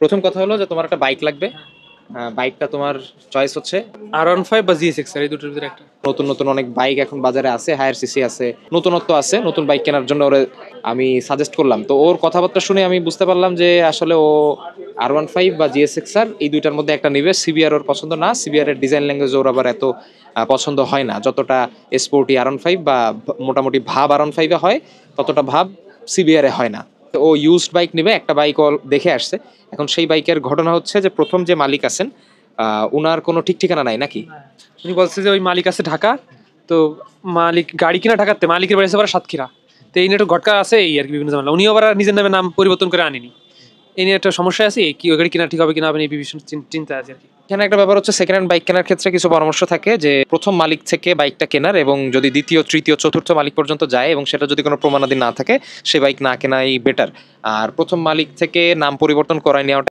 প্রথম কথা হলো যে তোমার একটা বাইক লাগবে। বাইকটা তোমার চয়েস হচ্ছে R15 বা GSX এই দুটোর ভিতরে একটা। নতুন নতুন অনেক বাইক এখন বাজারে আছে, হায়ার সিসি আছে, নতুনত্ব আছে। নতুন বাইক কেনার জন্য ওরে আমি সাজেস্ট করলাম, তো ওর কথাবার্তা শুনে আমি বুঝতে পারলাম যে আসলে ও R15 বা GSX আর এই দুইটার মধ্যে একটা নিবে। সিবিআর ওর পছন্দ না, সিবিআর এর ডিজাইন ল্যাঙ্গুয়েজ ওর আবার এত পছন্দ হয় না, যতটা স্পোর্টি R15 বা মোটামুটি ভাব R15 এ হয় ততটা ভাব সিবিআর এ হয় না। তো ও ইউজড বাইক নেবে, একটা বাইক ও দেখে আসছে। এখন সেই বাইকের ঘটনা হচ্ছে যে প্রথম যে মালিক আছেন উনার কোনো ঠিক ঠিকানা নাই নাকি? উনি বলছে যে ওই মালিক আছে ঢাকা, তো মালিক গাড়ি কিনা ঢাকাতে, মালিকের বাড়ি আছে আবার সাতক্ষীরা। তো এই নিয়ে একটু ঘটকা আছে, এই আর কি বিভিন্ন ঝামেলা। উনিও আবার নিজের নামে নাম পরিবর্তন করে আনেনি, এই নিয়ে একটা সমস্যা আছে। কি ওই গাড়ি কিনা ঠিক হবে কিনা হবে না, এই ভীষণ চিন্তা আছে আর কি। এখানে একটা ব্যাপার হচ্ছে সেকেন্ড হ্যান্ড বাইক কেনার ক্ষেত্রে কিছু পরামর্শ থাকে যে প্রথম মালিক থেকে বাইকটা কেনার, এবং যদি দ্বিতীয় তৃতীয় চতুর্থ মালিক পর্যন্ত যায় এবং সেটা যদি কোনো প্রমাণাদি না থাকে সে বাইক না কেনাই বেটার। আর প্রথম মালিক থেকে নাম পরিবর্তন করায় নেওয়াটা